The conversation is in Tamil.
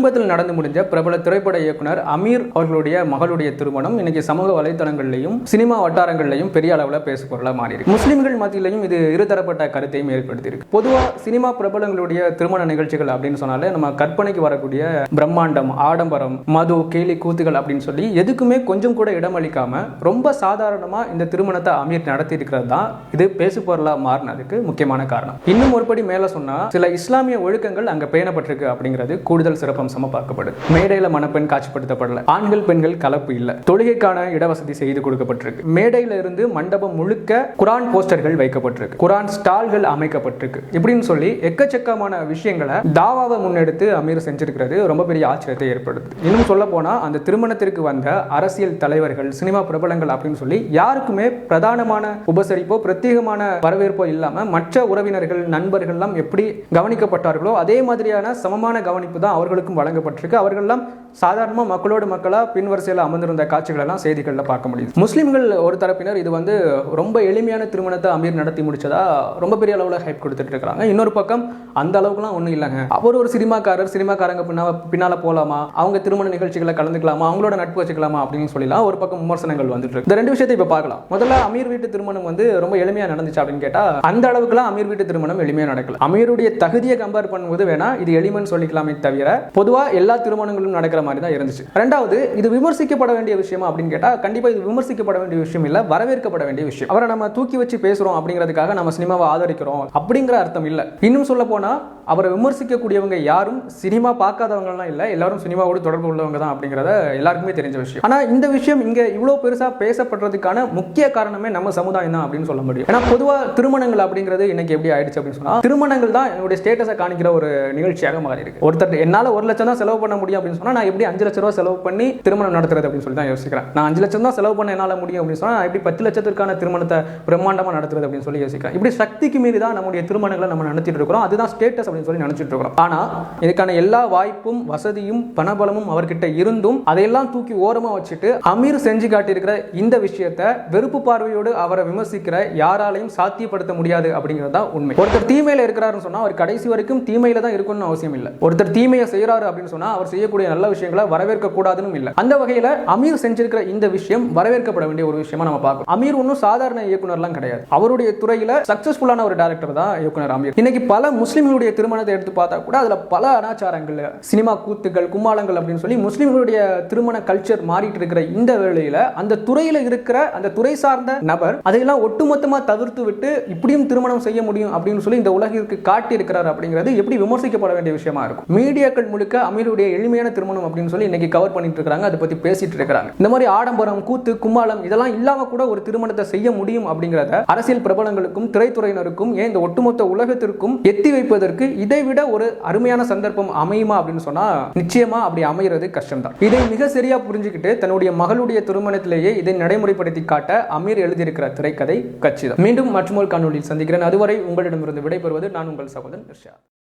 சமீபத்தில் நடந்து முடிஞ்ச பிரபல திரைப்பட இயக்குனர் அமீர் அவர்களுடைய மகளுடைய திருமணம் இன்னைக்கு சமூக வலைதளங்களிலும் சினிமா வட்டாரங்களிலும் பெரிய அளவில் பேசு பொருளாக மாறி இருக்கு. முஸ்லிம்கள் மத்தியிலையும் இது இருதரப்பட்ட கருத்தையும் ஏற்படுத்தியிருக்கு. பொதுவாக சினிமா பிரபலங்களுடைய திருமண நிகழ்ச்சிகள் அப்படின்னு சொன்னாலே நம்ம கற்பனைக்கு வரக்கூடிய பிரம்மாண்டம், ஆடம்பரம், மது, கேலி கூத்துகள் அப்படின்னு சொல்லி எதுக்குமே கொஞ்சம் கூட இடமளிக்காம ரொம்ப சாதாரணமா இந்த திருமணத்தை அமீர் நடத்தி இருக்கிறது தான் இது பேசு பொருளாக மாறினதுக்கு முக்கியமான காரணம். இன்னும் ஒருபடி மேல சொன்னா சில இஸ்லாமிய ஒழுக்கங்கள் அங்க பேணப்பட்டிருக்கு அப்படிங்கிறது கூடுதல் சிறப்பம்சமா பார்க்கப்படுது. மேடையில மணப்பெண் காட்சிப்படுத்தப்படல, ஆண்கள் பெண்கள் கலப்பு இல்ல, தொழுகைக்கான இடவசதி செய்து கொடுக்கப்பட்டிருக்கு, மேடையில இருந்து மண்டபம் முழுக்க குரான் போஸ்டர்கள் வைக்கப்பட்டிருக்கு, குரான் ஸ்டால்கள் அமைக்கப்பட்டிருக்கு, இப்படின்னு சொல்லி எக்கச்சக்கமான விஷயங்களை தாவாவை முன்னெடுத்து அமீர் செஞ்சிருக்கிறது ரொம்ப பெரிய ஆச்சரியத்தை ஏற்படுது. இன்னும் சொல்ல போனா அந்த திருமணத்திற்கு வந்த அரசியல் தலைவர்கள், சினிமா பிரபலங்கள் அப்படின்னு சொல்லி யாருக்குமே பிரதானமான உபசரிப்போ பிரத்யேகமான வரவேற்போ இல்லாம மற்ற உறவினர்கள், நண்பர்கள் எல்லாம் எப்படி கவனிக்கப்பட்டார்களோ அதே மாதிரியான சமமான கவனிப்பு தான் அவர்களுக்கும் வழங்கப்பட்டிருக்கு. அவர்கள்லாம் சாதாரண மக்களோடு மக்களா பின்வரிசையில் அமர்ந்திருந்த காட்சிகள் எல்லாம் செய்திகள்ல பார்க்க முடியுது. முஸ்லிம்கள் ஒரு தரப்பினர் இது ரொம்ப எளிமையான திருமணத்தை அமீர் நடத்தி முடிச்சதா ரொம்ப பெரிய அளவுல ஹைப் கொடுத்துட்டு இருக்காங்க. இன்னொரு பக்கம் அந்த அளவுக்குலாம் ஒன்றும் இல்லைங்க, அவர் ஒரு சினிமாக்காரங்க பின்னால போலாமா, அவங்க திருமண நிகழ்ச்சிகளை கலந்துக்கலாமா, அவங்களோட நட்பு வச்சுக்கலாமா அப்படின்னு சொல்லலாம் ஒரு பக்கம் விமர்சனங்கள் வந்துட்டு இருக்கு. இந்த ரெண்டு விஷயத்தை இப்ப பார்க்கலாம். முதல்ல அமீர் வீட்டு திருமணம் ரொம்ப எளிமையா நடந்துச்சு அப்படின்னு கேட்டா அந்த அளவுக்குலாம் அமீர் வீட்டு திருமணம் எளிமையா நடக்கல. அமீருடைய தகுதியை கம்பேர் பண்ணும்போது வேணா இது எளிமைன்னு சொல்லிக்கலாமே தவிர பொதுவா எல்லா திருமணங்களும் நடக்கிற மாதிரி தான் இருந்துச்சு. ரெண்டாவது, இது விமர்சிக்கப்பட வேண்டிய விஷயமா அப்படின்னு கேட்டா கண்டிப்பா இது விமர்சிக்கப்பட வேண்டிய விஷயம் இல்ல, வரவேற்கப்பட வேண்டிய விஷயம். அவரை நம்ம தூக்கி வச்சு பேசுறோம் அப்படிங்கிறதுக்காக நம்ம சினிமாவை ஆதரிக்கிறோம் அப்படிங்கிற அர்த்தம் இல்ல. இன்னும் சொல்ல போனா அவரை விமர்சிக்கக்கூடியவங்க யாரும் சினிமா பார்க்காதவங்க எல்லாம் இல்ல, எல்லாரும் சினிமாவோடு தொடர்பு உள்ளவங்க தான் அப்படிங்கறத எல்லாருக்குமே தெரிஞ்ச விஷயம். ஆனா இந்த விஷயம் இங்க இவ்வளவு பெருசா பேசப்படுறதுக்கான முக்கிய காரணமே நம்ம சமுதாயம் தான் அப்படின்னு சொல்ல முடியும். ஏன்னா பொதுவா திருமணங்கள் அப்படிங்கிறது இன்னைக்கு எப்படி ஆயிடுச்சு அப்படின்னு சொன்னா திருமணங்கள் தான் என்னுடைய ஸ்டேட்டஸை காணிக்கிற ஒரு நிகழ்ச்சியாக மாறி இருக்கு. ஒருத்தர் என்னால 1 லட்சம் தான் செலவு பண்ண முடியும் அப்படின்னு சொன்னா நான் எப்படி 5 லட்சம் ரூபாய் செலவு பண்ணி திருமணம் நடத்துறது அப்படின்னு சொல்லி தான் யோசிக்கிறேன். நான் 5 லட்சம் தான் செலவு பண்ண என்னால முடியும் அப்படின்னு சொன்னா நான் எப்படி 10 லட்சத்திற்கான திருமணத்தை பிரம்மாண்டமா நடத்துறது அப்படின்னு சொல்லி யோசிக்கிறேன். இப்படி சக்திக்கு மீறி தான் நம்முடைய திருமணங்களை நம்ம நடத்திட்டு இருக்கிறோம். அதுதான் ஸ்டேட்டஸ் அப்படின்னு சொல்லி நினைச்சிட்டு இருக்கிறோம். ஆனா இதுக்கான எல்லா வாய்ப்பும் வசதியும் பணபலமும் அவர்கிட்ட இருந்தும் அதையெல்லாம் தூக்கி ஓரமா வச்சுட்டு அமீர் செஞ்சு காட்டியிருக்கிற இந்த விஷயத்தை வெறுப்பு பார்வையோடு அவரை விமர்சிக்கிற யாராலையும் சாத்தியப்படுத்த முடியாது அப்படிங்கிறது தான் உண்மை. ஒருத்தர் தீமையில இருக்கிறாருன்னு சொன்னா அவர் கடைசி வரைக்கும் தீமையில தான் இருக்கணும்னு அவசியம் இல்லை. ஒருத்தர் தீமையை செய்யறாரு அப்படின்னு சொன்னா அவர் செய்யக்கூடிய நல்ல விஷயங்களை வரவேற்க கூடாதுன்னு இல்லை. அந்த வகையில அமீர் செஞ்சிருக்கிற இந்த விஷயம் வரவேற்கப்பட வேண்டிய ஒரு விஷயமா நம்ம பார்க்கணும். அமீர் ஒன்னும் சாதாரண இயக்குனர்லாம் கிடையாது. அவருடைய துறையில சக்சஸ்ஃபுல்லான ஒரு டைரக்டர் தான் இயக்குனர் அமீர். இன்னைக்கு பல முஸ்லிம்களுடைய திருமணத்தை எடுத்து பார்த்தா கூட அதுல பல அனாச்சாரங்கள், சினிமா கூத்துகள், கும்மாளங்கள் அப்படின்னு சொல்லி முஸ்லிம்களுடைய திருமண கல்ச்சர் மாறிட்டு இருக்கிற இந்த வேளையில அந்த துறையில இருக்கிற அந்த துறை சார்ந்த நபர் அதையெல்லாம் ஒட்டுமொத்தமா தவிர்த்து விட்டு இப்படியும் திருமணம் செய்ய முடியும் அப்படின்னு சொல்லி இந்த உலகிற்கு காட்டி இருக்கிறார் அப்படிங்கிறது எப்படி விமர்சிக்கப்பட வேண்டிய விஷயமா இருக்கும். மீடியாக்கள் முழுக்க அமீருடைய எளிமையான திருமணம் அப்படின்னு சொல்லி இன்னைக்கு கவர் பண்ணிட்டு இருக்காங்க, அதை பத்தி பேசிட்டு இருக்காங்க. இந்த மாதிரி ஆடம்பரம், கூத்து, கும்மாளம் இதெல்லாம் இல்லாம கூட ஒரு திருமணத்தை செய்ய முடியும் அப்படிங்கறத அரசியல் பிரபலங்களுக்கும் திரைத்துறையினருக்கும் ஏன் இந்த ஒட்டுமொத்த உலகத்திற்கும் எத்தி வைப்பதற்கு இதைவிட ஒரு அருமையான சந்தர்ப்பம் அமையுமா அப்படின்னு சொன்னா நிச்சயமா அப்படி அமைகிறது கஷ்டம் தான். இதை மிக சரியா புரிஞ்சுக்கிட்டு தன்னுடைய மகளுடைய திருமணத்திலேயே இதை நடைமுறைப்படுத்தி காட்ட அமீர் எழுதியிருக்கிற திரைக்கதை கச்சிதம். மீண்டும் மற்றொரு காணொளியில் சந்திக்கிறேன். அதுவரை உங்களிடமிருந்து விடைபெறுவது நான் உங்கள் சகோதரன் நிர்ஷா.